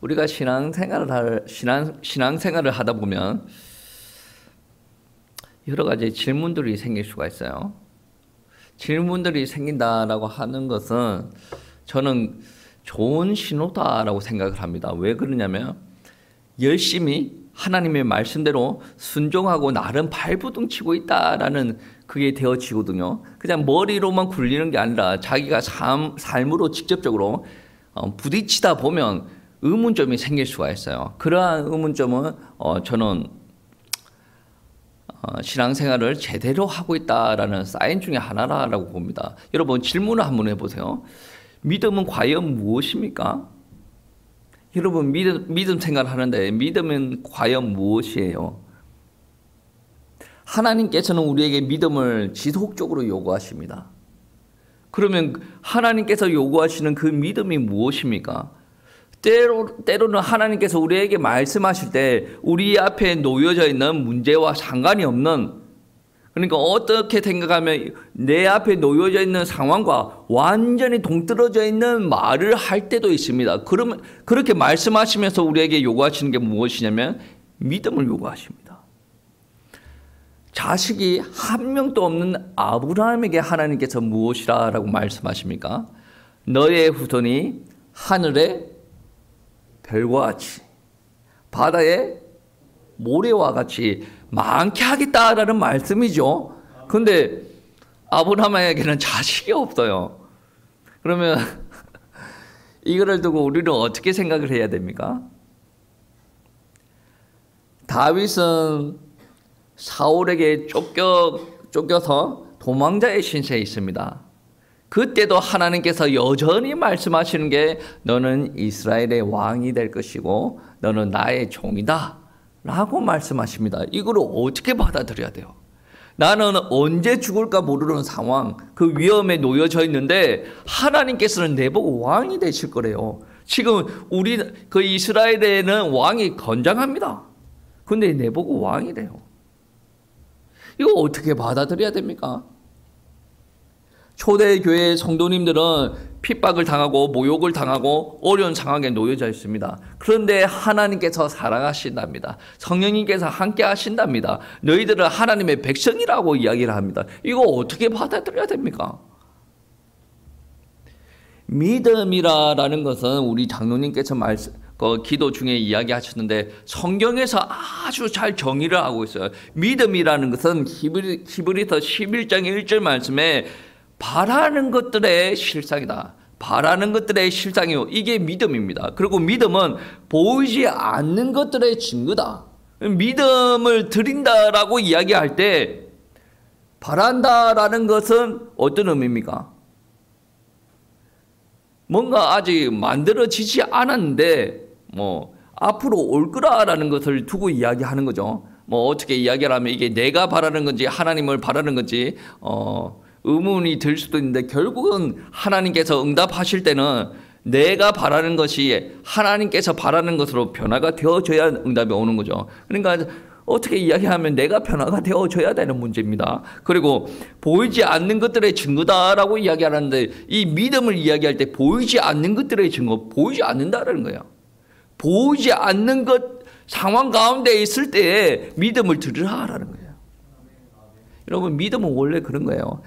우리가 신앙생활을 하다 보면 여러 가지 질문들이 생길 수가 있어요. 질문들이 생긴다라고 하는 것은 저는 좋은 신호다라고 생각을 합니다. 왜 그러냐면 열심히 하나님의 말씀대로 순종하고 나름 발부둥 치고 있다라는 그게 되어지거든요. 그냥 머리로만 굴리는 게 아니라 자기가 삶으로 직접적으로 부딪히다 보면 의문점이 생길 수가 있어요. 그러한 의문점은 저는 신앙생활을 제대로 하고 있다라는 사인 중에 하나라고 봅니다. 여러분 질문을 한번 해보세요. 믿음은 과연 무엇입니까? 여러분 믿음 생활하는데 믿음은 과연 무엇이에요? 하나님께서는 우리에게 믿음을 지속적으로 요구하십니다. 그러면 하나님께서 요구하시는 그 믿음이 무엇입니까? 때로는 하나님께서 우리에게 말씀하실 때 우리 앞에 놓여져 있는 문제와 상관이 없는, 그러니까 어떻게 생각하면 내 앞에 놓여져 있는 상황과 완전히 동떨어져 있는 말을 할 때도 있습니다. 그러면 그렇게 말씀하시면서 우리에게 요구하시는 게 무엇이냐면 믿음을 요구하십니다. 자식이 한 명도 없는 아브라함에게 하나님께서 무엇이라고 말씀하십니까? 너의 후손이 하늘의 별과 같이 바다의 모래와 같이 많게 하겠다라는 말씀이죠. 그런데 아브라함에게는 자식이 없어요. 그러면 이거를 두고 우리는 어떻게 생각을 해야 됩니까? 다윗은 사울에게 쫓겨서 도망자의 신세에 있습니다. 그때도 하나님께서 여전히 말씀하시는 게 너는 이스라엘의 왕이 될 것이고 너는 나의 종이다 라고 말씀하십니다. 이걸 어떻게 받아들여야 돼요? 나는 언제 죽을까 모르는 상황, 그 위험에 놓여져 있는데 하나님께서는 내보고 왕이 되실 거래요. 지금 그 이스라엘에는 왕이 건장합니다. 근데 내보고 왕이 돼요. 이거 어떻게 받아들여야 됩니까? 초대교회 성도님들은 핍박을 당하고 모욕을 당하고 어려운 상황에 놓여져 있습니다. 그런데 하나님께서 사랑하신답니다. 성령님께서 함께 하신답니다. 너희들은 하나님의 백성이라고 이야기를 합니다. 이거 어떻게 받아들여야 됩니까? 믿음이라는 것은 우리 장로님께서 기도 중에 이야기하셨는데 성경에서 아주 잘 정의를 하고 있어요. 믿음이라는 것은 히브리서 11장 1절 말씀에 바라는 것들의 실상이다. 바라는 것들의 실상이요. 이게 믿음입니다. 그리고 믿음은 보이지 않는 것들의 증거다. 믿음을 드린다라고 이야기할 때 바란다라는 것은 어떤 의미입니까? 뭔가 아직 만들어지지 않았는데 앞으로 올 거라라는 것을 두고 이야기하는 거죠. 어떻게 이야기를 하면 이게 내가 바라는 건지 하나님을 바라는 건지 의문이 들 수도 있는데 결국은 하나님께서 응답하실 때는 내가 바라는 것이 하나님께서 바라는 것으로 변화가 되어져야 응답이 오는 거죠. 그러니까 어떻게 이야기하면 내가 변화가 되어져야 되는 문제입니다. 그리고 보이지 않는 것들의 증거다라고 이야기하는데 이 믿음을 이야기할 때 보이지 않는 것들의 증거, 보이지 않는다라는 거예요. 보이지 않는 것 상황 가운데 있을 때에 믿음을 들으라라는 거예요. 여러분 믿음은 원래 그런 거예요.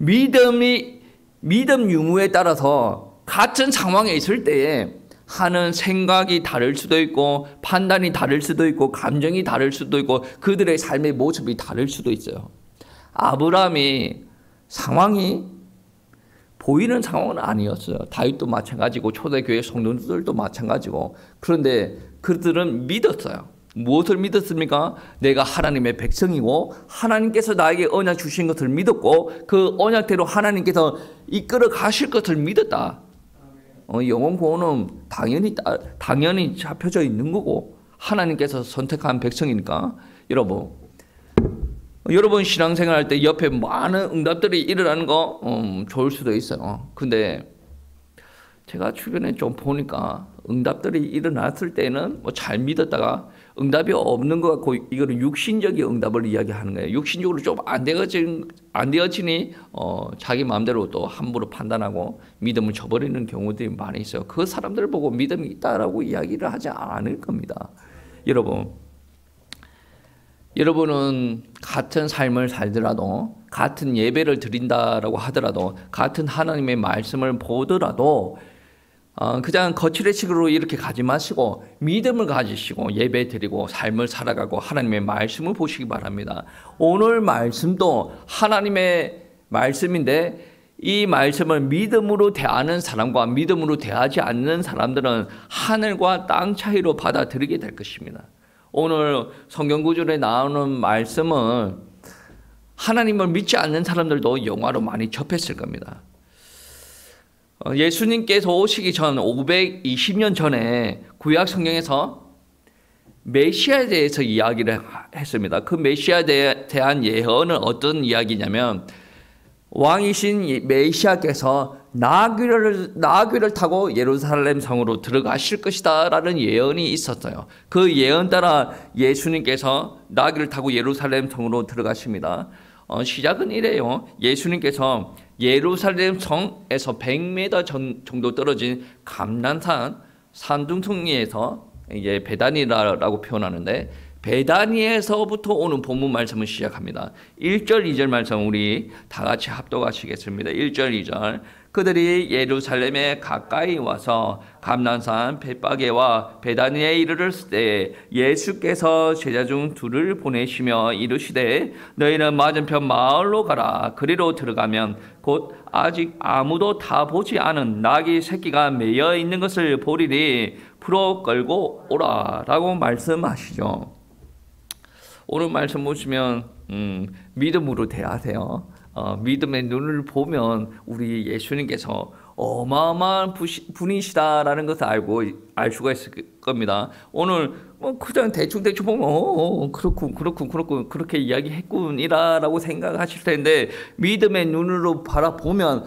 믿음 유무에 따라서 같은 상황에 있을 때에 하는 생각이 다를 수도 있고 판단이 다를 수도 있고 감정이 다를 수도 있고 그들의 삶의 모습이 다를 수도 있어요. 아브라함이 상황이 보이는 상황은 아니었어요. 다윗도 마찬가지고 초대교회 성도들도 마찬가지고. 그런데 그들은 믿었어요. 무엇을 믿었습니까? 내가 하나님의 백성이고 하나님께서 나에게 언약 주신 것을 믿었고 그 언약대로 하나님께서 이끌어 가실 것을 믿었다. 영혼 구원은 당연히 잡혀져 있는 거고 하나님께서 선택한 백성이니까. 여러분 신앙생활 할 때 옆에 많은 응답들이 일어나는 거 좋을 수도 있어요. 근데 제가 주변에 좀 보니까 응답들이 일어났을 때는 잘 믿었다가 응답이 없는 것 같고 이거는 육신적인 응답을 이야기하는 거예요. 육신적으로 좀 안 되어지니 자기 마음대로 또 함부로 판단하고 믿음을 저버리는 경우들이 많이 있어요. 그 사람들을 보고 믿음이 있다라고 이야기를 하지 않을 겁니다. 여러분은 같은 삶을 살더라도, 같은 예배를 드린다라고 하더라도, 같은 하나님의 말씀을 보더라도 그냥 거칠의 식으로 이렇게 가지 마시고 믿음을 가지시고 예배 드리고 삶을 살아가고 하나님의 말씀을 보시기 바랍니다. 오늘 말씀도 하나님의 말씀인데 이 말씀을 믿음으로 대하는 사람과 믿음으로 대하지 않는 사람들은 하늘과 땅 차이로 받아들이게 될 것입니다. 오늘 성경 구절에 나오는 말씀은 하나님을 믿지 않는 사람들도 영화로 많이 접했을 겁니다. 예수님께서 오시기 전 520년 전에 구약 성경에서 메시아에 대해서 이야기를 했습니다. 그 메시아에 대한 예언은 어떤 이야기냐면 왕이신 메시아께서 나귀를 타고 예루살렘 성으로 들어가실 것이다 라는 예언이 있었어요. 그 예언 따라 예수님께서 나귀를 타고 예루살렘 성으로 들어가십니다. 시작은 이래요. 예수님께서 예루살렘 성에서 100m 정도 떨어진 감난산 산둥성리에서 이제 베다니라고 표현하는데 베다니에서부터 오는 본문 말씀을 시작합니다. 1절, 2절 말씀 우리 다 같이 합독하시겠습니다. 1절, 2절. 그들이 예루살렘에 가까이 와서 감난산 벳바게와 베다니에 이르렀을 때 예수께서 제자 중 둘을 보내시며 이르시되 너희는 맞은편 마을로 가라. 그리로 들어가면 곧 아직 아무도 다 보지 않은 나귀 새끼가 매여 있는 것을 보리니 풀어 끌고 오라 라고 말씀하시죠. 오늘 말씀 보시면 믿음으로 대하세요. 믿음의 눈을 보면 우리 예수님께서 어마어마한 분이시다라는 것을 알 수가 있을 겁니다. 오늘 그냥 대충 보면 그렇군 그렇게 이야기했군이라고 생각하실 텐데 믿음의 눈으로 바라보면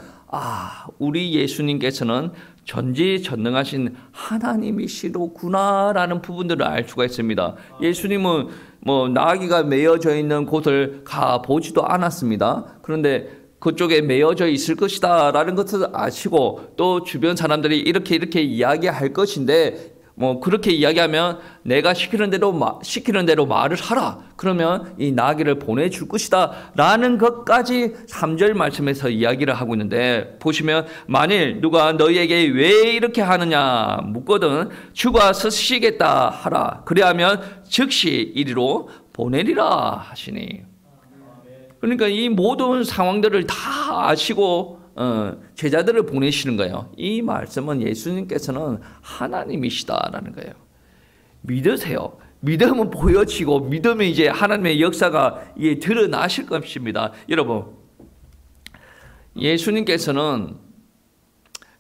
우리 예수님께서는 전지전능하신 하나님이시로구나라는 부분들을 알 수가 있습니다. 예수님은 나귀가 메어져 있는 곳을 가보지도 않았습니다. 그런데 그쪽에 메어져 있을 것이다 라는 것을 아시고 또 주변 사람들이 이렇게 이야기할 것인데 그렇게 이야기하면 내가 시키는 대로 말을 하라. 그러면 이 나귀를 보내줄 것이다 라는 것까지 3절 말씀에서 이야기를 하고 있는데 보시면 만일 누가 너희에게 왜 이렇게 하느냐 묻거든 주가 쓰시겠다 하라. 그리하면 즉시 이리로 보내리라 하시니. 그러니까 이 모든 상황들을 다 아시고 제자들을 보내시는 거예요. 이 말씀은 예수님께서는 하나님이시다라는 거예요. 믿으세요. 믿음은 보여지고 믿음이 이제 하나님의 역사가 드러나실 것입니다. 여러분, 예수님께서는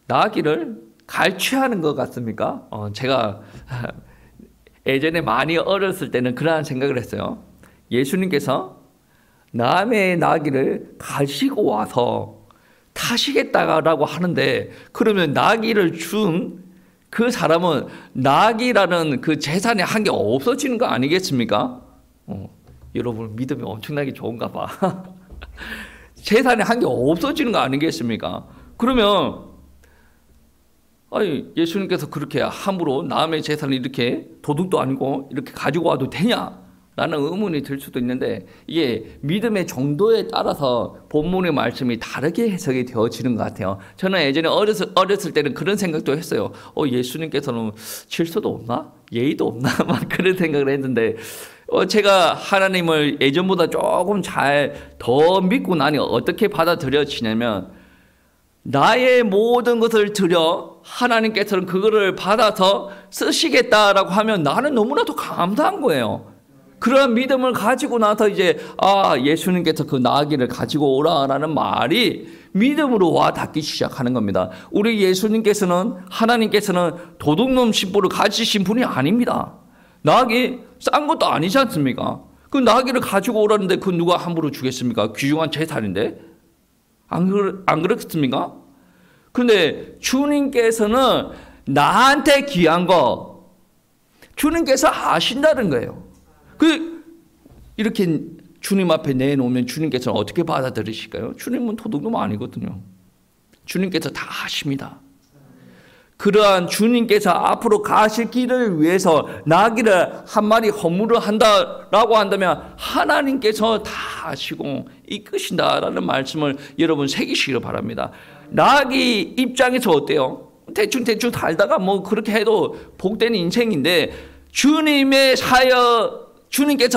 나귀를 갈취하는 것 같습니까? 제가 예전에 많이 어렸을 때는 그러한 생각을 했어요. 예수님께서 남의 나귀를 가지고 와서 타시겠다라고 하는데 그러면 나귀를 준 그 사람은 나귀라는 그 재산이 한 개 없어지는 거 아니겠습니까? 여러분 믿음이 엄청나게 좋은가 봐. 재산이 한 개 없어지는 거 아니겠습니까? 그러면 예수님께서 그렇게 함부로 남의 재산을 이렇게 도둑도 아니고 이렇게 가지고 와도 되냐? 라는 의문이 들 수도 있는데 이게 믿음의 정도에 따라서 본문의 말씀이 다르게 해석이 되어지는 것 같아요. 저는 예전에 어렸을 때는 그런 생각도 했어요. 예수님께서는 질서도 없나? 예의도 없나? 막 그런 생각을 했는데 제가 하나님을 예전보다 조금 더 믿고 나니 어떻게 받아들여지냐면 나의 모든 것을 드려 하나님께서는 그거를 받아서 쓰시겠다라고 하면 나는 너무나도 감사한 거예요. 그러한 믿음을 가지고 나서 이제 예수님께서 그 나귀를 가지고 오라라는 말이 믿음으로 와 닿기 시작하는 겁니다. 우리 예수님께서는 하나님께서는 도둑놈 신부를 가지신 분이 아닙니다. 나귀 싼 것도 아니지 않습니까? 그 나귀를 가지고 오라는데 그 누가 함부로 주겠습니까? 귀중한 재산인데 안 그렇습니까? 그런데 주님께서는 나한테 귀한 거 주님께서 아신다는 거예요. 이렇게 주님 앞에 내놓으면 주님께서는 어떻게 받아들이실까요? 주님은 도둑놈 아니거든요. 주님께서 다 아십니다. 그러한 주님께서 앞으로 가실 길을 위해서 나귀를 한 마리 허물을 한다라고 한다면 하나님께서 다 아시고 이끄신다라는 말씀을 여러분 새기시기를 바랍니다. 나귀 입장에서 어때요? 대충 살다가 뭐 그렇게 해도 복된 인생인데 주님께서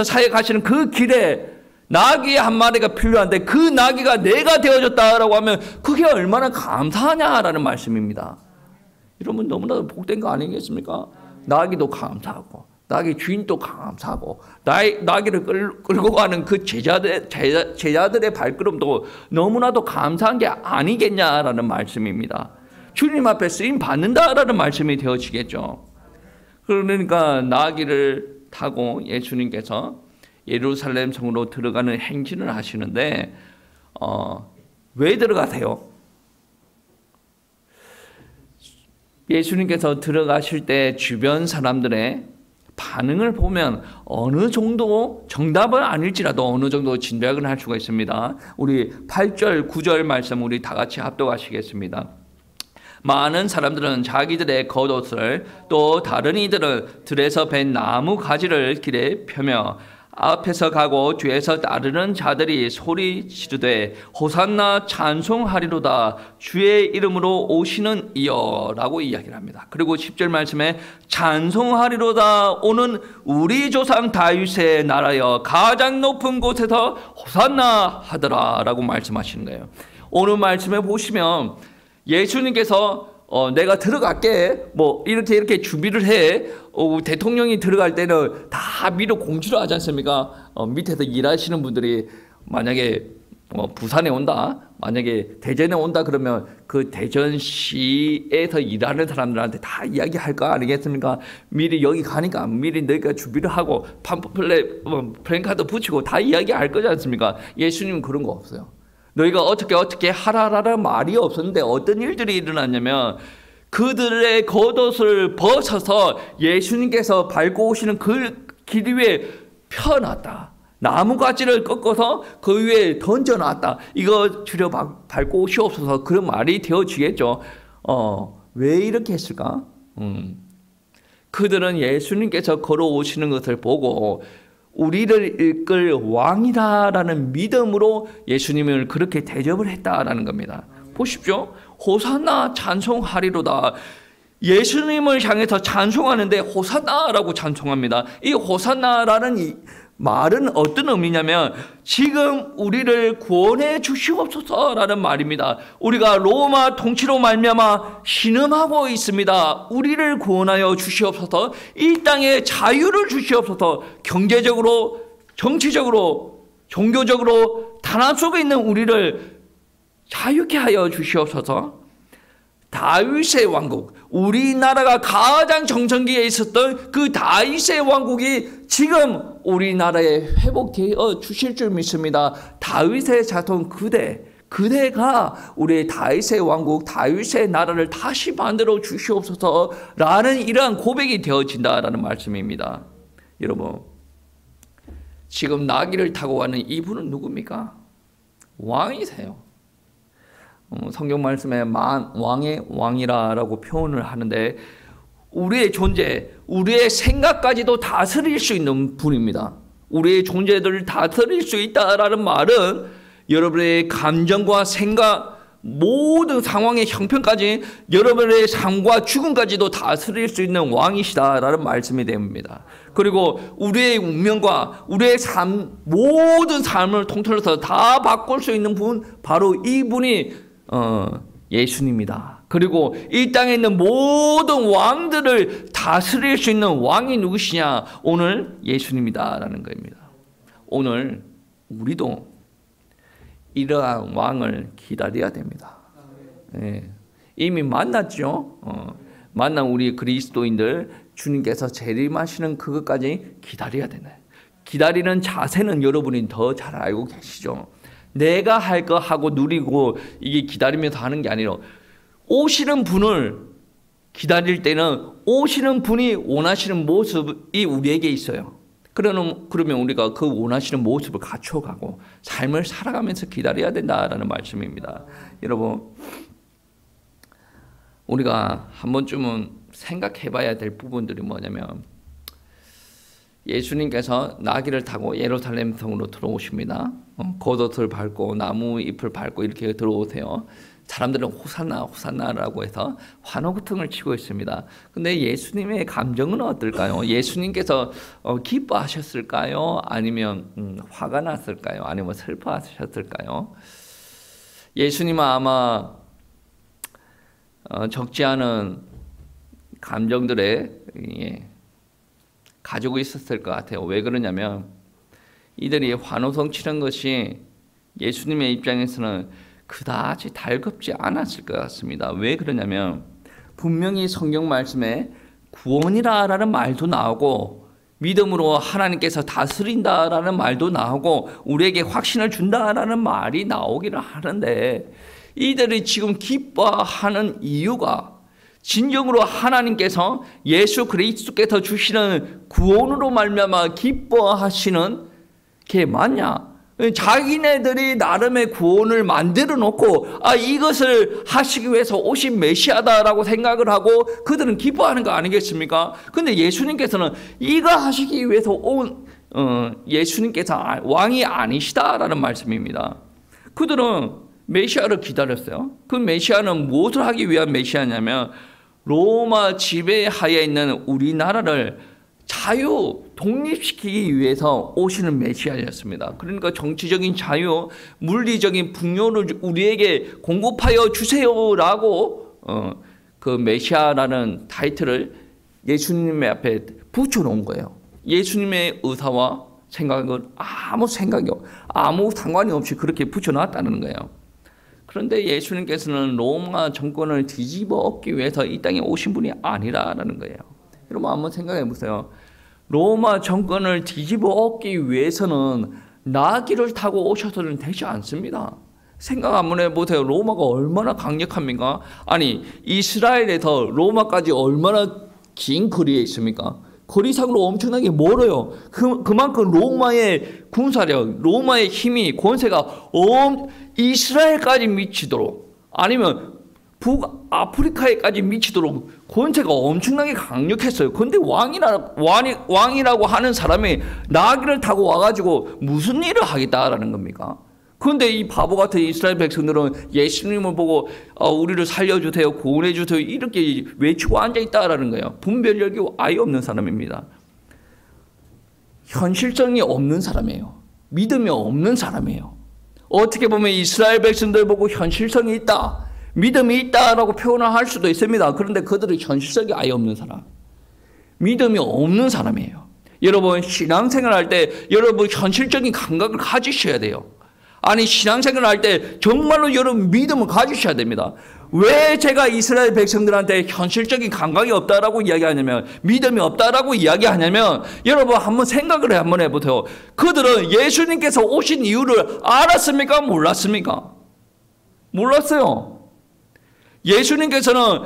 사역하시는 그 길에 나귀 한 마리가 필요한데 그 나귀가 내가 되어졌다라고 하면 그게 얼마나 감사하냐라는 말씀입니다. 여러분 너무나도 복된 거 아니겠습니까? 나귀도 감사하고 나귀 주인도 감사하고 나귀를 끌고 가는 그 제자들의 발걸음도 너무나도 감사한 게 아니겠냐라는 말씀입니다. 주님 앞에 쓰임 받는다라는 말씀이 되어지겠죠. 그러니까 나귀를 타고 예수님께서 예루살렘 성으로 들어가는 행진을 하시는데 왜 들어가세요? 예수님께서 들어가실 때 주변 사람들의 반응을 보면 어느 정도 정답은 아닐지라도 어느 정도 진작을 할 수가 있습니다. 우리 8절, 9절 말씀 우리 다 같이 합독하시겠습니다. 많은 사람들은 자기들의 겉옷을 또 다른 이들은 들에서 벤 나무 가지를 길에 펴며 앞에서 가고 뒤에서 따르는 자들이 소리 지르되 호산나 찬송하리로다 주의 이름으로 오시는 이여 라고 이야기를 합니다. 그리고 10절 말씀에 찬송하리로다 오는 우리 조상 다윗의 나라여 가장 높은 곳에서 호산나 하더라 라고 말씀하시는 거예요. 오늘 말씀에 보시면 예수님께서 내가 들어갈게 뭐 이렇게 준비를 해. 대통령이 들어갈 때는 다 미리 공지를 하지 않습니까? 밑에서 일하시는 분들이 만약에 부산에 온다, 만약에 대전에 온다 그러면 그 대전시에서 일하는 사람들한테 다 이야기할 거 아니겠습니까? 미리 여기 가니까 미리 너희가 준비를 하고 플랜카드 붙이고 다 이야기할 거지 않습니까? 예수님은 그런 거 없어요. 너희가 어떻게 하라라는 말이 없었는데 어떤 일들이 일어났냐면 그들의 겉옷을 벗어서 예수님께서 밟고 오시는 그 길 위에 펴놨다. 나무가지를 꺾어서 그 위에 던져놨다. 이거 주려 밟고 오시옵소서 그런 말이 되어지겠죠. 왜 이렇게 했을까? 그들은 예수님께서 걸어오시는 것을 보고 우리를 이끌 왕이다라는 믿음으로 예수님을 그렇게 대접을 했다라는 겁니다. 보십시오. 호산나 찬송하리로다. 예수님을 향해서 찬송하는데 호산나라고 찬송합니다. 이 호산나라는 이 말은 어떤 의미냐면 지금 우리를 구원해 주시옵소서라는 말입니다. 우리가 로마 통치로 말미암아 신음하고 있습니다. 우리를 구원하여 주시옵소서. 이 땅에 자유를 주시옵소서. 경제적으로, 정치적으로, 종교적으로 탄압 속에 있는 우리를 자유케 하여 주시옵소서. 다윗의 왕국, 우리나라가 가장 정성기에 있었던 그 다윗의 왕국이 지금 우리나라에 회복되어 주실 줄 믿습니다. 다윗의 자손 그대가 우리 다윗의 왕국, 다윗의 나라를 다시 만들어 주시옵소서라는 이러한 고백이 되어진다라는 말씀입니다. 여러분, 지금 나귀를 타고 가는 이분은 누굽니까? 왕이세요. 성경 말씀에 왕의 왕이라고 표현을 하는데 우리의 존재, 우리의 생각까지도 다스릴 수 있는 분입니다. 우리의 존재들을 다스릴 수 있다라는 말은 여러분의 감정과 생각, 모든 상황의 형편까지 여러분의 삶과 죽음까지도 다스릴 수 있는 왕이시다라는 말씀이 됩니다. 그리고 우리의 운명과 우리의 삶, 모든 삶을 통틀어서 다 바꿀 수 있는 분, 바로 이분이 예수님이다. 그리고 이 땅에 있는 모든 왕들을 다스릴 수 있는 왕이 누구시냐? 오늘 예수님이다라는 겁니다. 오늘 우리도 이러한 왕을 기다려야 됩니다. 네. 이미 만났죠. 만난 우리 그리스도인들 주님께서 재림하시는 그것까지 기다려야 되네. 기다리는 자세는 여러분이 더 잘 알고 계시죠. 내가 할 거 하고 누리고 이게 기다리면서 하는 게 아니라 오시는 분을 기다릴 때는 오시는 분이 원하시는 모습이 우리에게 있어요. 그러면 우리가 그 원하시는 모습을 갖춰가고 삶을 살아가면서 기다려야 된다라는 말씀입니다. 여러분, 우리가 한 번쯤은 생각해 봐야 될 부분들이 뭐냐면, 예수님께서 나귀를 타고 예루살렘 성으로 들어오십니다. 겉옷을 밟고 나무 잎을 밟고 이렇게 들어오세요. 사람들은 호산나 호산나라고 해서 환호구통을 치고 있습니다. 근데 예수님의 감정은 어떨까요? 예수님께서 기뻐하셨을까요? 아니면 화가 났을까요? 아니면 슬퍼하셨을까요? 예수님은 아마 적지 않은 감정들에 가지고 있었을 것 같아요. 왜 그러냐면 이들이 환호성 치는 것이 예수님의 입장에서는 그다지 달갑지 않았을 것 같습니다. 왜 그러냐면 분명히 성경 말씀에 구원이라는 말도 나오고 믿음으로 하나님께서 다스린다라는 말도 나오고 우리에게 확신을 준다라는 말이 나오기를 하는데, 이들이 지금 기뻐하는 이유가 진정으로 하나님께서 예수 그리스도께서 주시는 구원으로 말미암아 기뻐하시는 게 맞냐? 자기네들이 나름의 구원을 만들어 놓고 이것을 하시기 위해서 오신 메시아다라고 생각을 하고 그들은 기뻐하는 거 아니겠습니까? 근데 예수님께서는 이거 하시기 위해서 온 예수님께서 왕이 아니시다라는 말씀입니다. 그들은 메시아를 기다렸어요. 그 메시아는 무엇을 하기 위한 메시아냐면 로마 지배하에 있는 우리나라를 자유 독립시키기 위해서 오시는 메시아였습니다. 그러니까 정치적인 자유, 물리적인 풍요를 우리에게 공급하여 주세요라고 그 메시아라는 타이틀을 예수님의 앞에 붙여놓은 거예요. 예수님의 의사와 생각은 아무 상관이 없이 그렇게 붙여놨다는 거예요. 그런데 예수님께서는 로마 정권을 뒤집어 엎기 위해서 이 땅에 오신 분이 아니라는 거예요. 여러분 한번 생각해 보세요. 로마 정권을 뒤집어 엎기 위해서는 나귀를 타고 오셔서는 되지 않습니다. 생각 한번 해보세요. 로마가 얼마나 강력합니까? 아니 이스라엘에서 로마까지 얼마나 긴 거리에 있습니까? 거리상으로 엄청나게 멀어요. 그만큼 로마의 군사력, 로마의 힘이, 권세가 이스라엘까지 미치도록, 아니면 북아프리카에까지 미치도록 권세가 엄청나게 강력했어요. 그런데 왕이라고 하는 사람이 나귀를 타고 와가지고 무슨 일을 하겠다라는 겁니까? 그런데 이 바보 같은 이스라엘 백성들은 예수님을 보고 우리를 살려주세요, 구원해주세요 이렇게 외치고 앉아있다라는 거예요. 분별력이 아예 없는 사람입니다. 현실성이 없는 사람이에요. 믿음이 없는 사람이에요. 어떻게 보면 이스라엘 백성들 보고 현실성이 있다, 믿음이 있다라고 표현을 할 수도 있습니다. 그런데 그들은 현실성이 아예 없는 사람, 믿음이 없는 사람이에요. 여러분 신앙생활 할 때 여러분 현실적인 감각을 가지셔야 돼요. 아니 신앙생활 할 때 정말로 여러분 믿음을 가지셔야 됩니다. 왜 제가 이스라엘 백성들한테 현실적인 감각이 없다라고 이야기하냐면, 믿음이 없다라고 이야기하냐면, 여러분 한번 생각을 한번 해보세요. 그들은 예수님께서 오신 이유를 알았습니까? 몰랐습니까? 몰랐어요. 예수님께서는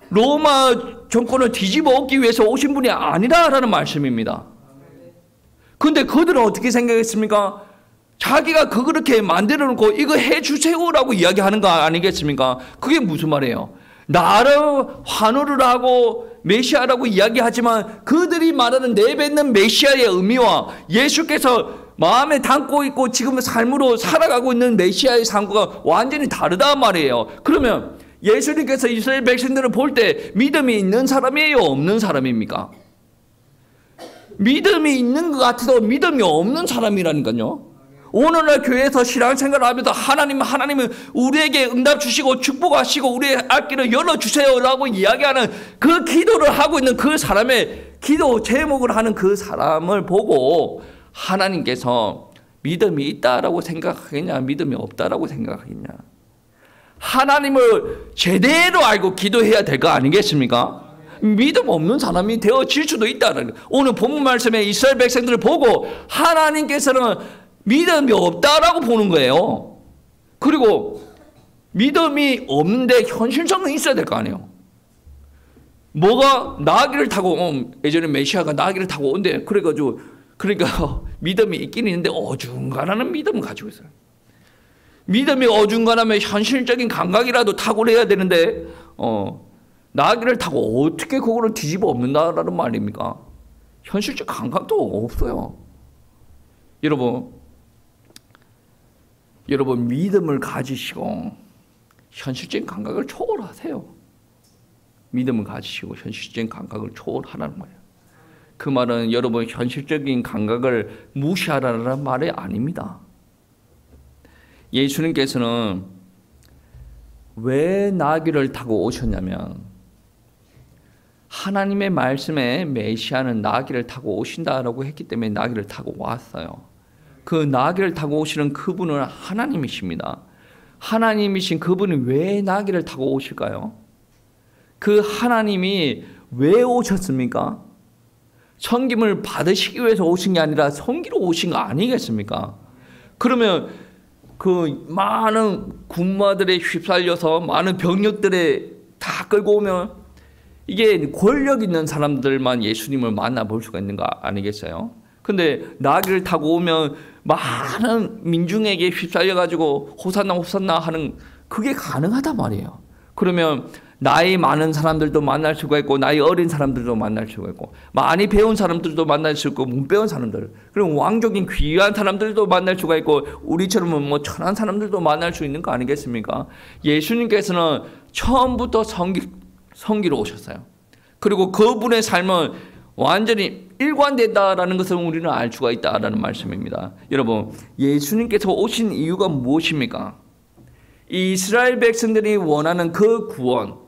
로마 정권을 뒤집어 엎기 위해서 오신 분이 아니라라는 말씀입니다. 그런데 그들은 어떻게 생각했습니까? 자기가 그렇게 만들어 놓고 이거 해주세요라고 이야기하는 거 아니겠습니까? 그게 무슨 말이에요? 나를 환호를 하고 메시아라고 이야기하지만 그들이 말하는 내뱉는 메시아의 의미와 예수께서 마음에 담고 있고 지금 삶으로 살아가고 있는 메시아의 삶과 완전히 다르다 말이에요. 그러면 예수님께서 이스라엘 백성들을 볼 때 믿음이 있는 사람이에요, 없는 사람입니까? 믿음이 있는 것 같아도 믿음이 없는 사람이라니까요. 오늘날 교회에서 신앙생활을 하면서 하나님은 우리에게 응답 주시고 축복하시고 우리의 앞길을 열어주세요라고 이야기하는 그 기도를 하고 있는 그 사람의 기도 제목을 하는 그 사람을 보고 하나님께서 믿음이 있다라고 생각하겠냐, 믿음이 없다라고 생각하겠냐. 하나님을 제대로 알고 기도해야 될 거 아니겠습니까? 믿음 없는 사람이 되어질 수도 있다는 거예요. 오늘 본문 말씀에 이스라엘 백성들을 보고 하나님께서는 믿음이 없다라고 보는 거예요. 그리고 믿음이 없는데 현실성은 있어야 될 거 아니에요. 뭐가 나귀를 타고 예전에 메시아가 나귀를 타고 온대. 그래가지고 그러니까 믿음이 있긴 있는데 어중간하는 믿음을 가지고 있어요. 믿음이 어중간하면 현실적인 감각이라도 탁월해야 되는데 나귀를 타고 어떻게 그거를 뒤집어 엎는다라는 말입니까? 현실적 감각도 없어요. 여러분 믿음을 가지시고 현실적인 감각을 초월하세요. 믿음을 가지시고 현실적인 감각을 초월하라는 거예요. 그 말은 여러분 현실적인 감각을 무시하라는 말이 아닙니다. 예수님께서는 왜 나귀를 타고 오셨냐면 하나님의 말씀에 메시아는 나귀를 타고 오신다라고 했기 때문에 나귀를 타고 왔어요. 그 나귀를 타고 오시는 그분은 하나님이십니다. 하나님이신 그분이 왜 나귀를 타고 오실까요? 그 하나님이 왜 오셨습니까? 섬김을 받으시기 위해서 오신 게 아니라 섬기러 오신 거 아니겠습니까? 그러면 그 많은 군마들에 휩쓸려서 많은 병력들에 다 끌고 오면 이게 권력 있는 사람들만 예수님을 만나볼 수가 있는 거 아니겠어요? 근데 나귀를 타고 오면 많은 민중에게 휩쓸려가지고 호산나 호산나 하는 그게 가능하단 말이에요. 그러면 나이 많은 사람들도 만날 수가 있고 나이 어린 사람들도 만날 수가 있고 많이 배운 사람들도 만날 수 있고 못 배운 사람들 그리고 왕족인 귀한 사람들도 만날 수가 있고 우리처럼 뭐 천한 사람들도 만날 수 있는 거 아니겠습니까? 예수님께서는 처음부터 성기로 오셨어요. 그리고 그분의 삶은 완전히 일관된다라는 것을 우리는 알 수가 있다라는 말씀입니다. 여러분 예수님께서 오신 이유가 무엇입니까? 이스라엘 백성들이 원하는 그 구원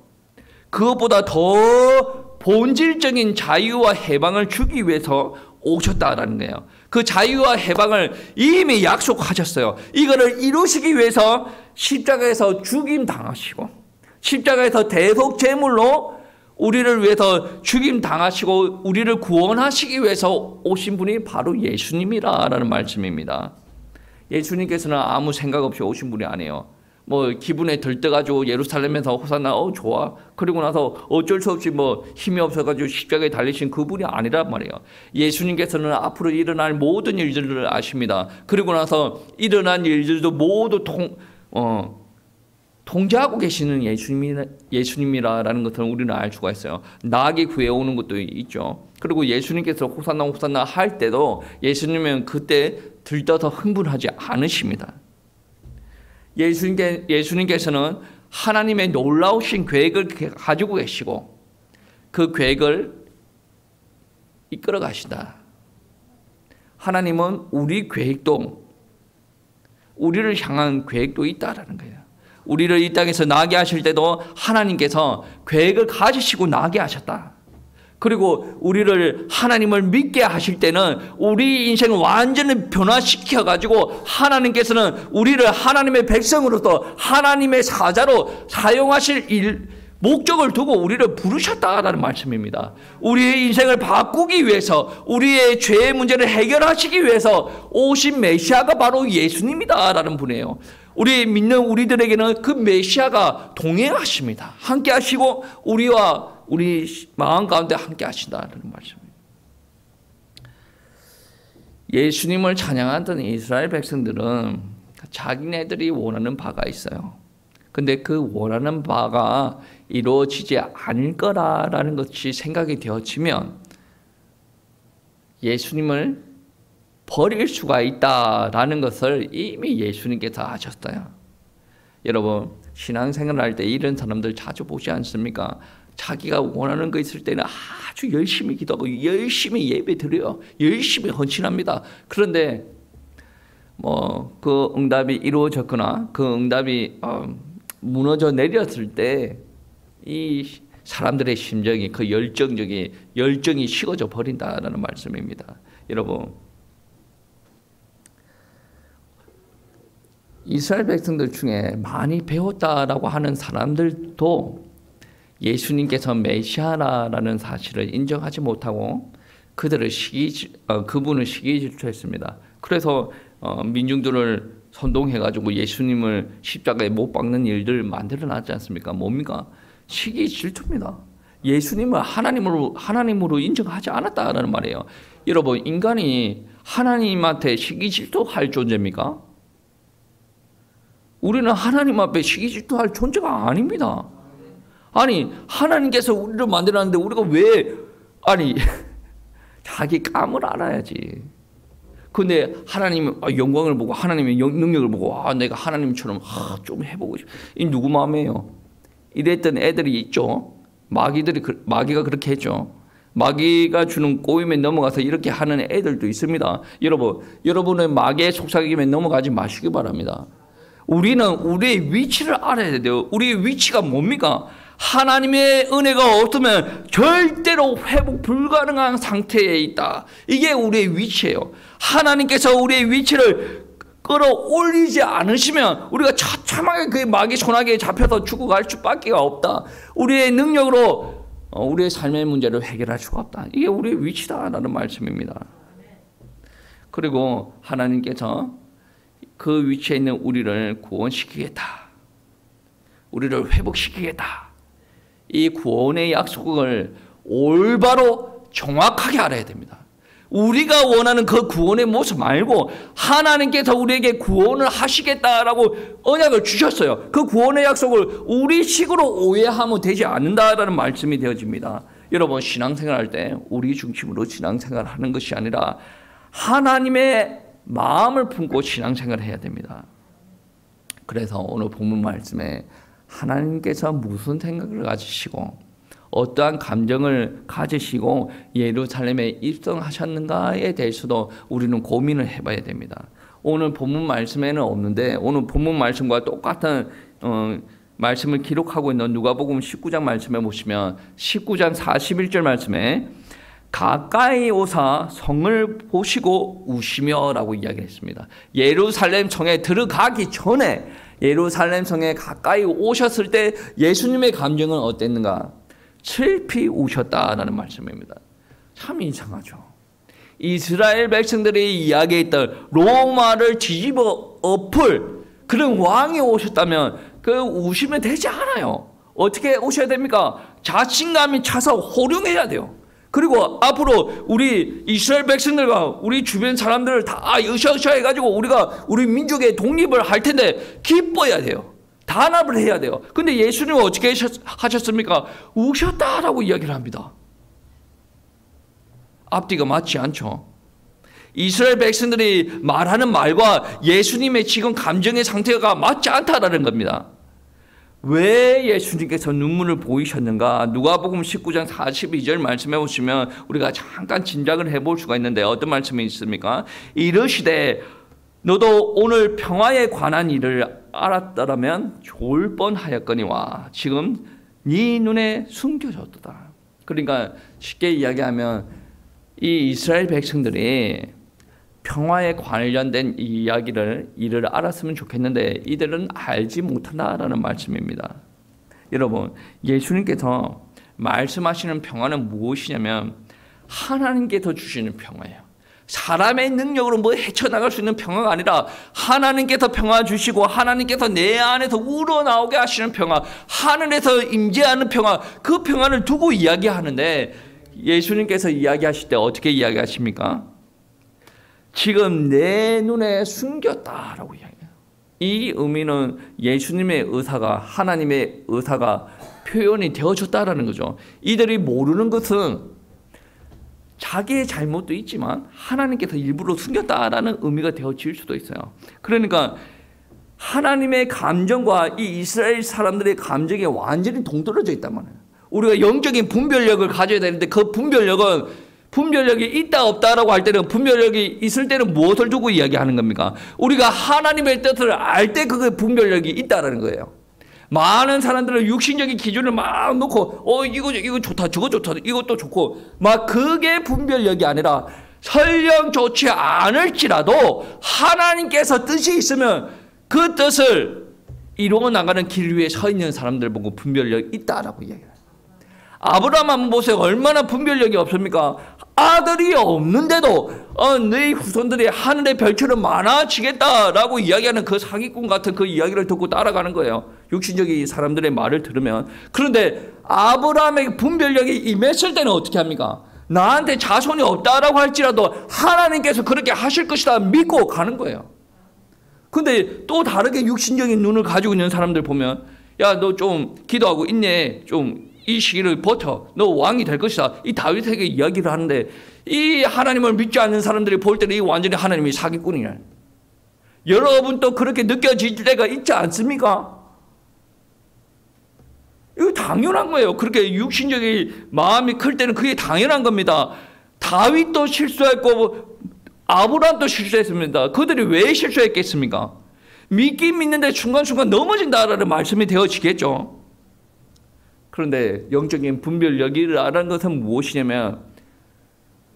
그것보다 더 본질적인 자유와 해방을 주기 위해서 오셨다라는 거예요. 그 자유와 해방을 이미 약속하셨어요. 이거를 이루시기 위해서 십자가에서 죽임 당하시고 십자가에서 대속 제물로 우리를 위해서 죽임 당하시고 우리를 구원하시기 위해서 오신 분이 바로 예수님이라는 말씀입니다. 예수님께서는 아무 생각 없이 오신 분이 아니에요. 뭐 기분에 들떠가지고 예루살렘에서 호산나 좋아 그리고 나서 어쩔 수 없이 뭐 힘이 없어가지고 십자가에 달리신 그분이 아니란 말이에요. 예수님께서는 앞으로 일어날 모든 일들을 아십니다. 그리고 나서 일어난 일들도 모두 통제하고 계시는 예수님이라는 것을 우리는 알 수가 있어요. 나귀 구해오는 것도 있죠. 그리고 예수님께서 호산나 호산나 할 때도 예수님은 그때 들떠서 흥분하지 않으십니다. 예수님께서는 하나님의 놀라우신 계획을 가지고 계시고 그 계획을 이끌어 가신다. 하나님은 우리 계획도 우리를 향한 계획도 있다라는 거예요. 우리를 이 땅에서 나게 하실 때도 하나님께서 계획을 가지시고 나게 하셨다. 그리고 우리를 하나님을 믿게 하실 때는 우리 인생을 완전히 변화시켜가지고 하나님께서는 우리를 하나님의 백성으로서 하나님의 사자로 사용하실 목적을 두고 우리를 부르셨다라는 말씀입니다. 우리의 인생을 바꾸기 위해서 우리의 죄의 문제를 해결하시기 위해서 오신 메시아가 바로 예수님이다라는 분이에요. 우리 믿는 우리들에게는 그 메시아가 동행하십니다. 함께 하시고 우리와 우리 마음 가운데 함께 하신다는 말씀입니다. 예수님을 찬양하던 이스라엘 백성들은 자기네들이 원하는 바가 있어요. 근데 그 원하는 바가 이루어지지 않을 거라는 것이 생각이 되어지면 예수님을 버릴 수가 있다라는 것을 이미 예수님께서 아셨어요. 여러분 신앙생활을 할 때 이런 사람들 자주 보지 않습니까? 자기가 원하는 거 있을 때는 아주 열심히 기도하고 열심히 예배 드려요. 열심히 헌신합니다. 그런데 뭐 그 응답이 이루어졌거나 그 응답이 무너져 내렸을 때 이 사람들의 심정이 그 열정이 식어져 버린다라는 말씀입니다. 여러분 이스라엘 백성들 중에 많이 배웠다라고 하는 사람들도 예수님께서 메시아라는 사실을 인정하지 못하고 그분을 시기 질투했습니다. 그래서 민중들을 선동해가지고 예수님을 십자가에 못 박는 일들을 만들어놨지 않습니까? 뭡니까? 시기 질투입니다. 예수님을 하나님으로 인정하지 않았다라는 말이에요. 여러분, 인간이 하나님한테 시기 질투할 존재입니까? 우리는 하나님 앞에 시기 질투할 존재가 아닙니다. 아니, 하나님께서 우리를 만들었는데 우리가 왜, 아니, 자기 감을 알아야지. 근데 하나님 영광을 보고 하나님의 능력을 보고 내가 하나님처럼 좀 해보고 싶어. 이 누구 마음이에요? 이랬던 애들이 있죠. 마귀가 그렇게 했죠. 마귀가 주는 꼬임에 넘어가서 이렇게 하는 애들도 있습니다. 여러분의 마귀의 속삭임에 넘어가지 마시기 바랍니다. 우리는 우리의 위치를 알아야 돼요. 우리의 위치가 뭡니까? 하나님의 은혜가 없으면 절대로 회복 불가능한 상태에 있다. 이게 우리의 위치예요. 하나님께서 우리의 위치를 끌어올리지 않으시면 우리가 처참하게 그 마귀 손아귀에 잡혀서 죽어갈 수밖에 없다. 우리의 능력으로 우리의 삶의 문제를 해결할 수가 없다. 이게 우리의 위치다라는 말씀입니다. 그리고 하나님께서 그 위치에 있는 우리를 구원시키겠다. 우리를 회복시키겠다. 이 구원의 약속을 올바로 정확하게 알아야 됩니다. 우리가 원하는 그 구원의 모습 말고 하나님께서 우리에게 구원을 하시겠다라고 언약을 주셨어요. 그 구원의 약속을 우리 식으로 오해하면 되지 않는다라는 말씀이 되어집니다. 여러분, 신앙생활할 때 우리 중심으로 신앙생활을 하는 것이 아니라 하나님의 마음을 품고 신앙생활을 해야 됩니다. 그래서 오늘 본문 말씀에 하나님께서 무슨 생각을 가지시고 어떠한 감정을 가지시고 예루살렘에 입성하셨는가에 대해서도 우리는 고민을 해봐야 됩니다. 오늘 본문 말씀에는 없는데 오늘 본문 말씀과 똑같은 말씀을 기록하고 있는 누가복음 19장 말씀에 보시면 19장 41절 말씀에 가까이 오사 성을 보시고 우시며 라고 이야기했습니다. 예루살렘 성에 들어가기 전에 예루살렘 성에 가까이 오셨을 때 예수님의 감정은 어땠는가? 슬피 우셨다라는 말씀입니다. 참 이상하죠. 이스라엘 백성들이 이야기했던 로마를 뒤집어 엎을 그런 왕이 오셨다면 그 우시면 되지 않아요. 어떻게 오셔야 됩니까? 자신감이 차서 호령해야 돼요. 그리고 앞으로 우리 이스라엘 백성들과 우리 주변 사람들을 다 으쌰으쌰 해가지고 우리가 우리 민족의 독립을 할 텐데 기뻐해야 돼요. 단합을 해야 돼요. 근데 예수님은 어떻게 하셨습니까? 우셨다라고 이야기를 합니다. 앞뒤가 맞지 않죠. 이스라엘 백성들이 말하는 말과 예수님의 지금 감정의 상태가 맞지 않다라는 겁니다. 왜 예수님께서 눈물을 보이셨는가? 누가복음 19장 42절 말씀해 보시면 우리가 잠깐 짐작을 해볼 수가 있는데 어떤 말씀이 있습니까? 이르시되 너도 오늘 평화에 관한 일을 알았더라면 좋을 뻔하였거니와 지금 네 눈에 숨겨졌도다. 그러니까 쉽게 이야기하면 이 이스라엘 백성들이 평화에 관련된 일을 알았으면 좋겠는데 이들은 알지 못한다라는 말씀입니다. 여러분, 예수님께서 말씀하시는 평화는 무엇이냐면 하나님께서 주시는 평화예요. 사람의 능력으로 뭐 헤쳐나갈 수 있는 평화가 아니라 하나님께서 평화 주시고 하나님께서 내 안에서 우러나오게 하시는 평화, 하늘에서 임재하는 평화, 그 평화를 두고 이야기하는데 예수님께서 이야기하실 때 어떻게 이야기하십니까? 지금 내 눈에 숨겼다라고 이야기해요. 이 의미는 예수님의 의사가 하나님의 의사가 표현이 되어졌다라는 거죠. 이들이 모르는 것은 자기의 잘못도 있지만 하나님께서 일부러 숨겼다라는 의미가 되어질 수도 있어요. 그러니까 하나님의 감정과 이 이스라엘 사람들의 감정이 완전히 동떨어져 있단 말이에요. 우리가 영적인 분별력을 가져야 되는데 그 분별력이 있다 없다라고 할 때는 분별력이 있을 때는 무엇을 두고 이야기하는 겁니까? 우리가 하나님의 뜻을 알 때 그 분별력이 있다라는 거예요. 많은 사람들은 육신적인 기준을 막 놓고 이거 좋다 저거 좋다 이것도 좋고 막 그게 분별력이 아니라 설령 좋지 않을지라도 하나님께서 뜻이 있으면 그 뜻을 이루어 나가는 길 위에 서 있는 사람들 보고 분별력이 있다라고 이야기해요. 아브라함 한번 보세요. 얼마나 분별력이 없습니까? 아들이 없는데도 네 후손들이 하늘의 별처럼 많아지겠다라고 이야기하는 그 사기꾼 같은 그 이야기를 듣고 따라가는 거예요. 육신적인 사람들의 말을 들으면. 그런데 아브라함의 분별력이 임했을 때는 어떻게 합니까? 나한테 자손이 없다라고 할지라도 하나님께서 그렇게 하실 것이다 믿고 가는 거예요. 근데 또 다르게 육신적인 눈을 가지고 있는 사람들 보면, 야, 너 좀 기도하고 있네, 좀 이 시기를 버텨, 너 왕이 될 것이다, 이 다윗에게 이야기를 하는데, 이 하나님을 믿지 않는 사람들이 볼 때는 이 완전히 하나님이 사기꾼이냐. 여러분도 그렇게 느껴질 때가 있지 않습니까? 이거 당연한 거예요. 그렇게 육신적인 마음이 클 때는 그게 당연한 겁니다. 다윗도 실수했고 아브라함도 실수했습니다. 그들이 왜 실수했겠습니까? 믿긴 믿는데 순간순간 넘어진다라는 말씀이 되어지겠죠. 그런데 영적인 분별력이라는 것은 무엇이냐면,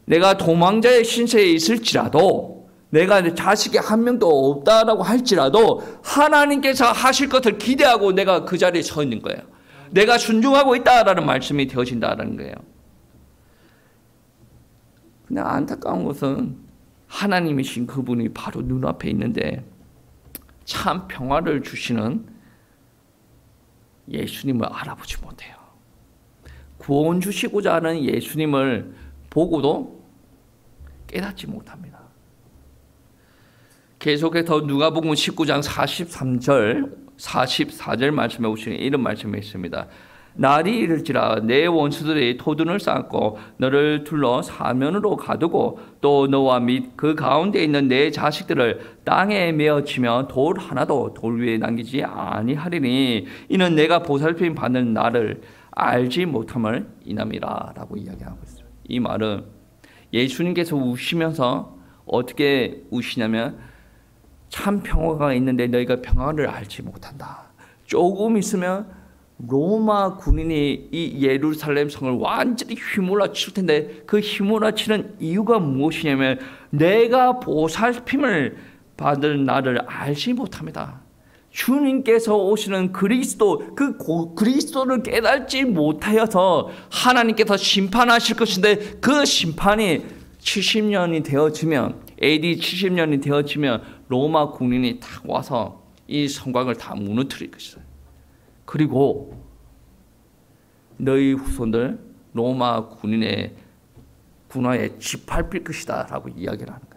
내가 도망자의 신세에 있을지라도, 내가 자식이 한 명도 없다라고 할지라도 하나님께서 하실 것을 기대하고 내가 그 자리에 서 있는 거예요. 내가 순종하고 있다라는 말씀이 되어진다는 거예요. 근데 안타까운 것은 하나님이신 그분이 바로 눈앞에 있는데 참 평화를 주시는 예수님을 알아보지 못해요. 구원 주시고자 하는 예수님을 보고도 깨닫지 못합니다. 계속해서 누가복음 19장 43절 44절 말씀에 보시면 이런 말씀이 있습니다. 날이 이를지라 내 원수들이 토둔을 쌓고 너를 둘러 사면으로 가두고 또 너와 및 그 가운데 있는 내 자식들을 땅에 메어치며 돌 하나도 돌 위에 남기지 아니하리니 이는 내가 보살핌 받는 나를 알지 못함을 인함이라 라고 이야기하고 있어요. 이 말은 예수님께서 우시면서 어떻게 우시냐면, 참 평화가 있는데 너희가 평화를 알지 못한다. 조금 있으면 로마 군인이 이 예루살렘 성을 완전히 휘몰아칠 텐데, 그 휘몰아치는 이유가 무엇이냐면 내가 보살핌을 받을 나를 알지 못합니다. 주님께서 오시는 그리스도, 그 그리스도를 깨닫지 못하여서 하나님께서 심판하실 것인데, 그 심판이 70년이 되어지면, AD 70년이 되어지면 로마 군인이 딱 와서 이 성곽을 다 무너뜨릴 것이다. 그리고 너희 후손들 로마 군인의 군화에 짓밟힐 것이다 라고 이야기를 하는 거예요.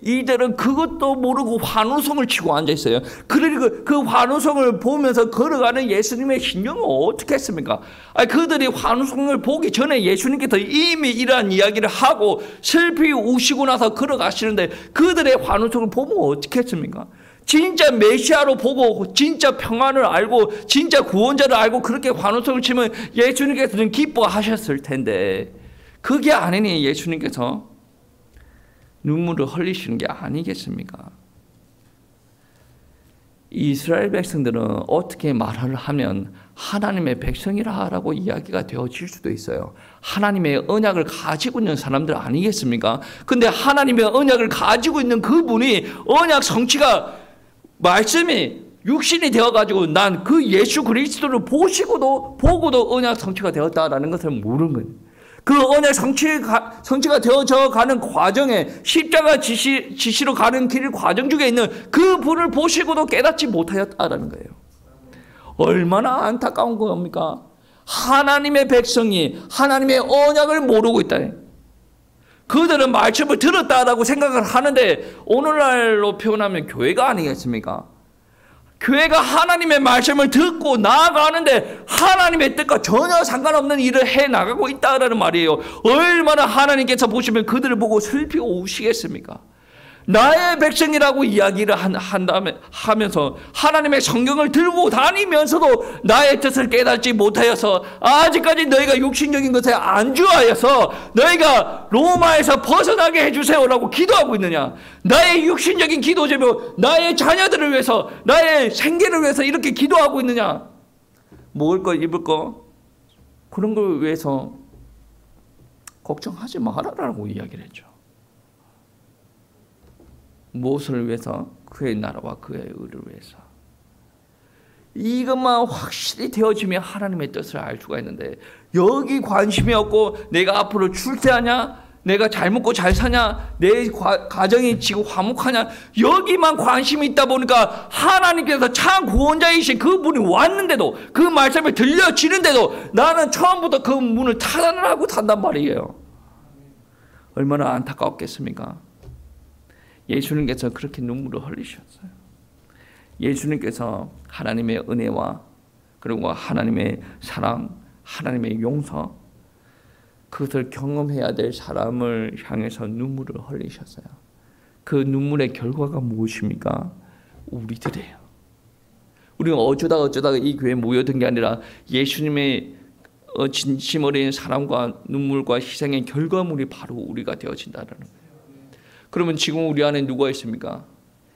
이들은 그것도 모르고 환호성을 치고 앉아있어요. 그리고 그 환호성을 보면서 걸어가는 예수님의 신경을 어떻게 했습니까? 그들이 환호성을 보기 전에 예수님께서 이미 이러한 이야기를 하고 슬피 우시고 나서 걸어가시는데, 그들의 환호성을 보면 어떻게 했습니까? 진짜 메시아로 보고 진짜 평안을 알고 진짜 구원자를 알고 그렇게 환호성을 치면 예수님께서는 기뻐하셨을 텐데, 그게 아니니 예수님께서 눈물을 흘리시는 게 아니겠습니까? 이스라엘 백성들은 어떻게 말을 하면 하나님의 백성이라고 이야기가 되어질 수도 있어요. 하나님의 언약을 가지고 있는 사람들 아니겠습니까? 근데 하나님의 언약을 가지고 있는 그분이 언약 성취가 말씀이 육신이 되어가지고 난 그 예수 그리스도를 보고도 언약 성취가 되었다라는 것을 모르는 거예요. 그 언약 성취가 되어져 가는 과정에 십자가 지시로 가는 길 과정 중에 있는 그 분을 보시고도 깨닫지 못하였다라는 거예요. 얼마나 안타까운 겁니까? 하나님의 백성이 하나님의 언약을 모르고 있다. 그들은 말씀을 들었다라고 생각을 하는데, 오늘날로 표현하면 교회가 아니겠습니까? 교회가 하나님의 말씀을 듣고 나아가는데 하나님의 뜻과 전혀 상관없는 일을 해나가고 있다라는 말이에요. 얼마나 하나님께서 보시면 그들을 보고 슬피고 우시겠습니까? 나의 백성이라고 이야기를 하면서 하나님의 성경을 들고 다니면서도 나의 뜻을 깨닫지 못하여서 아직까지 너희가 육신적인 것에 안주하여서 너희가 로마에서 벗어나게 해주세요라고 기도하고 있느냐? 나의 육신적인 기도 제목, 나의 자녀들을 위해서, 나의 생계를 위해서 이렇게 기도하고 있느냐? 먹을 거, 입을 거, 그런 걸 위해서 걱정하지 마라라고 이야기를 했죠. 무엇을 위해서? 그의 나라와 그의 의를 위해서. 이것만 확실히 되어지면 하나님의 뜻을 알 수가 있는데, 여기 관심이 없고 내가 앞으로 출세하냐, 내가 잘 먹고 잘 사냐? 내 가정이 지금 화목하냐? 여기만 관심이 있다 보니까 하나님께서 참 구원자이신 그분이 왔는데도, 그 말씀을 들려지는데도 나는 처음부터 그 문을 타단을 하고 산단 말이에요. 얼마나 안타깝겠습니까? 예수님께서 그렇게 눈물을 흘리셨어요. 예수님께서 하나님의 은혜와 그리고 하나님의 사랑, 하나님의 용서, 그것을 경험해야 될 사람을 향해서 눈물을 흘리셨어요. 그 눈물의 결과가 무엇입니까? 우리들이에요. 우리가 어쩌다가 이 교회에 모여든 게 아니라 예수님의 진심 어린 사랑과 눈물과 희생의 결과물이 바로 우리가 되어진다는 거예요. 그러면 지금 우리 안에 누가 있습니까?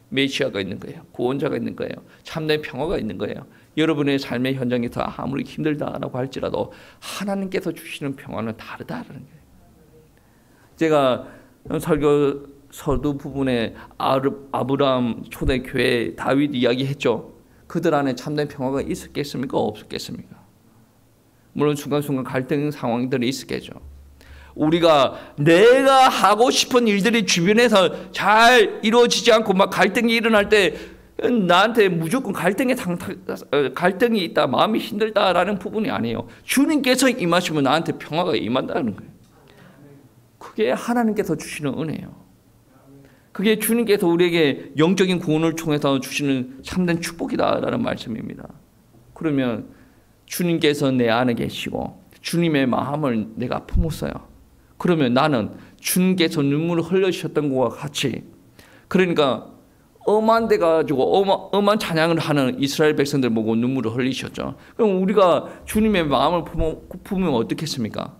메시아가 있는 거예요. 구원자가 있는 거예요. 참된 평화가 있는 거예요. 여러분의 삶의 현장에서 아무리 힘들다라고 할지라도 하나님께서 주시는 평화는 다르다라는 거예요. 제가 설교 서두 부분에 아브라함 초대교회 다윗 이야기했죠. 그들 안에 참된 평화가 있었겠습니까? 없었겠습니까? 물론 순간순간 갈등 상황들이 있었겠죠. 우리가 내가 하고 싶은 일들이 주변에서 잘 이루어지지 않고 막 갈등이 일어날 때 나한테 무조건 갈등이 있다, 마음이 힘들다라는 부분이 아니에요. 주님께서 임하시면 나한테 평화가 임한다는 거예요. 그게 하나님께서 주시는 은혜예요. 그게 주님께서 우리에게 영적인 구원을 통해서 주시는 참된 축복이다라는 말씀입니다. 그러면 주님께서 내 안에 계시고 주님의 마음을 내가 품었어요. 그러면 나는 주님께서 눈물을 흘려주셨던 것과 같이, 그러니까 엄한 데 가지고 엄한 찬양을 하는 이스라엘 백성들 보고 눈물을 흘리셨죠. 그럼 우리가 주님의 마음을 품으면 어떻겠습니까?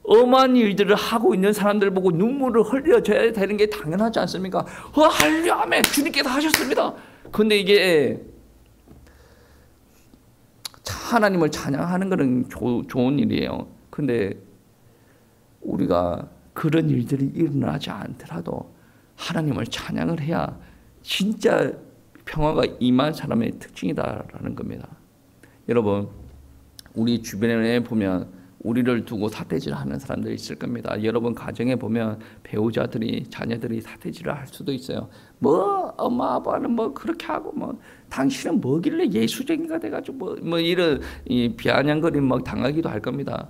엄한 일들을 하고 있는 사람들 보고 눈물을 흘려줘야 되는 게 당연하지 않습니까? 할렐루야, 주님께서 하셨습니다. 근데 이게 하나님을 찬양하는 것은 좋은 일이에요. 근데 우리가 그런 일들이 일어나지 않더라도 하나님을 찬양을 해야 진짜 평화가 임한 사람의 특징이다라는 겁니다. 여러분, 우리 주변에 보면 우리를 두고 사태질하는 사람들이 있을 겁니다. 여러분 가정에 보면 배우자들이, 자녀들이 사태질을 할 수도 있어요. 뭐 엄마 아빠는 뭐 그렇게 하고 뭐 당신은 뭐길래 예수쟁이가 돼가지고 뭐 이런 비아냥거림 막 당하기도 할 겁니다.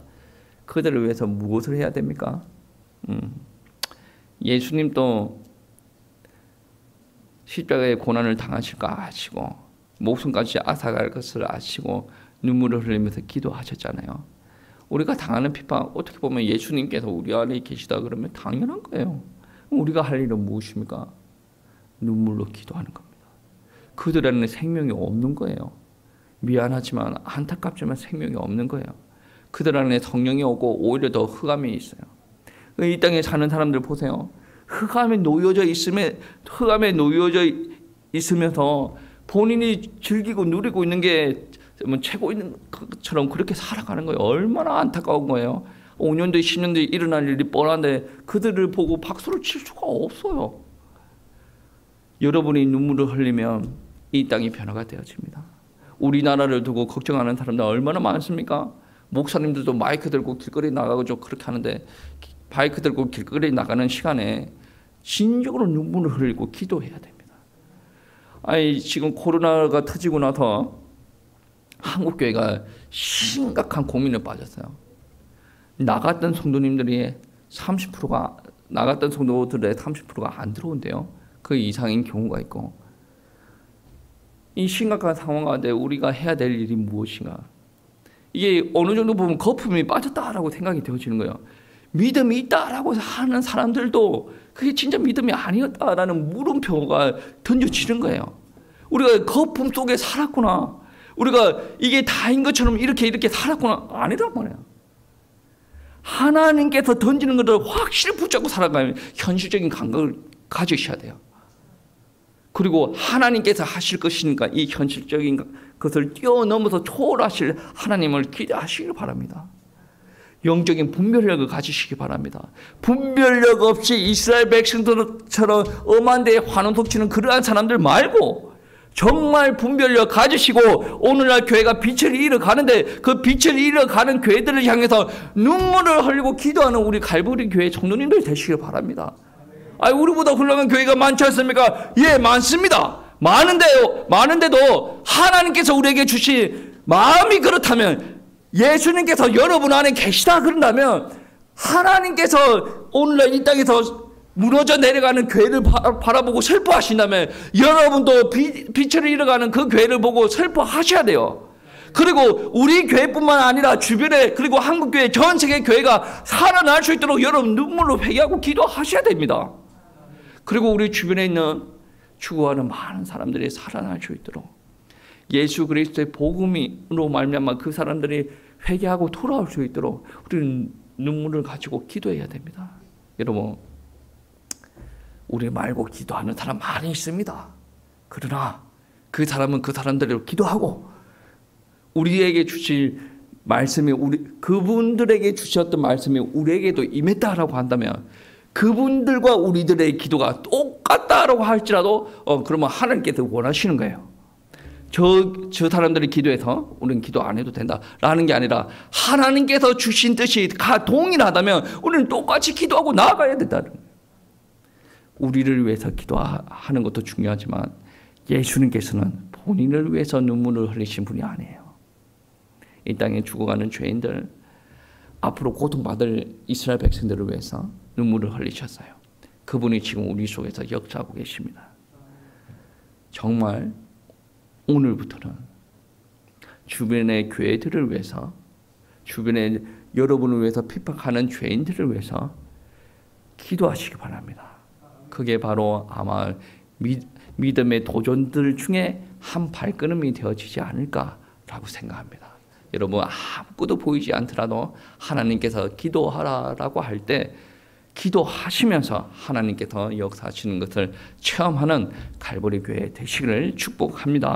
그들을 위해서 무엇을 해야 됩니까? 예수님도 십자가의 고난을 당하실 거 아시고 목숨까지 앗아갈 것을 아시고 눈물을 흘리면서 기도하셨잖아요. 우리가 당하는 비판, 어떻게 보면 예수님께서 우리 안에 계시다 그러면 당연한 거예요. 우리가 할 일은 무엇입니까? 눈물로 기도하는 겁니다. 그들 안에 생명이 없는 거예요. 미안하지만 안타깝지만 생명이 없는 거예요. 그들 안에 성령이 오고 오히려 더 흑암이 있어요. 이 땅에 사는 사람들 보세요. 흑암에 놓여져 있으면서 본인이 즐기고 누리고 있는 게 최고인 것처럼 그렇게 살아가는 거예요. 얼마나 안타까운 거예요. 5년 뒤 10년 뒤 일어날 일이 뻔한데 그들을 보고 박수를 칠 수가 없어요. 여러분이 눈물을 흘리면 이 땅이 변화가 되어집니다. 우리나라를 두고 걱정하는 사람들 얼마나 많습니까? 목사님들도 마이크 들고 길거리 나가고 좀 그렇게 하는데, 마이크 들고 길거리 나가는 시간에 진정으로 눈물을 흘리고 기도해야 됩니다. 아니, 지금 코로나가 터지고 나서 한국교회가 심각한 고민에 빠졌어요. 나갔던 성도님들이 30%가, 나갔던 성도들의 30%가 안 들어온대요. 그 이상인 경우가 있고, 이 심각한 상황 가운데 우리가 해야 될 일이 무엇인가? 이게 어느 정도 보면 거품이 빠졌다라고 생각이 되어지는 거예요. 믿음이 있다라고 하는 사람들도 그게 진짜 믿음이 아니었다라는 물음표가 던져지는 거예요. 우리가 거품 속에 살았구나. 우리가 이게 다인 것처럼 이렇게 살았구나. 아니란 말이에요. 하나님께서 던지는 것을 확실히 붙잡고 살아가면 현실적인 감각을 가지셔야 돼요. 그리고 하나님께서 하실 것이니까 이 현실적인 것을 뛰어넘어서 초월하실 하나님을 기대하시길 바랍니다. 영적인 분별력을 가지시기 바랍니다. 분별력 없이 이스라엘 백성들처럼 엄한 데에 환원 돋치는 그러한 사람들 말고 정말 분별력 가지시고 오늘날 교회가 빛을 잃어가는데 그 빛을 잃어가는 교회들을 향해서 눈물을 흘리고 기도하는 우리 갈보리 교회 성도님들 되시길 바랍니다. 우리보다 훌륭한 교회가 많지 않습니까? 예, 많습니다. 많은데도 하나님께서 우리에게 주신 마음이 그렇다면, 예수님께서 여러분 안에 계시다 그런다면, 하나님께서 오늘날 이 땅에서 무너져 내려가는 교회를 바라보고 슬퍼하신다면 여러분도 빛을 잃어가는 그 교회를 보고 슬퍼하셔야 돼요. 그리고 우리 교회뿐만 아니라 주변에, 그리고 한국교회, 전 세계 교회가 살아날 수 있도록 여러분 눈물로 회개하고 기도하셔야 됩니다. 그리고 우리 주변에 있는 죽어가는 많은 사람들이 살아날 수 있도록 예수 그리스도의 복음으로 말미암아 그 사람들이 회개하고 돌아올 수 있도록 우리는 눈물을 가지고 기도해야 됩니다. 여러분, 우리 말고 기도하는 사람 많이 있습니다. 그러나 그 사람은 그 사람들로 기도하고 우리에게 주실 말씀이 그분들에게 주셨던 말씀이 우리에게도 임했다라고 한다면 그분들과 우리들의 기도가 똑같다라고 할지라도 그러면 하나님께서 원하시는 거예요. 저 사람들이 기도해서 우리는 기도 안 해도 된다라는 게 아니라 하나님께서 주신 뜻이 동일하다면 우리는 똑같이 기도하고 나아가야 된다는 거예요. 우리를 위해서 기도하는 것도 중요하지만 예수님께서는 본인을 위해서 눈물을 흘리신 분이 아니에요. 이 땅에 죽어가는 죄인들, 앞으로 고통받을 이스라엘 백성들을 위해서 눈물을 흘리셨어요. 그분이 지금 우리 속에서 역사하고 계십니다. 정말 오늘부터는 주변의 교회들을 위해서, 주변에 여러분을 위해서 핍박하는 죄인들을 위해서 기도하시기 바랍니다. 그게 바로 아마 믿음의 도전들 중에 한 발걸음이 되어지지 않을까라고 생각합니다. 여러분, 아무것도 보이지 않더라도 하나님께서 기도하라라고 할 때 기도하시면서 하나님께서 역사하시는 것을 체험하는 갈보리 교회 되시기를 축복합니다.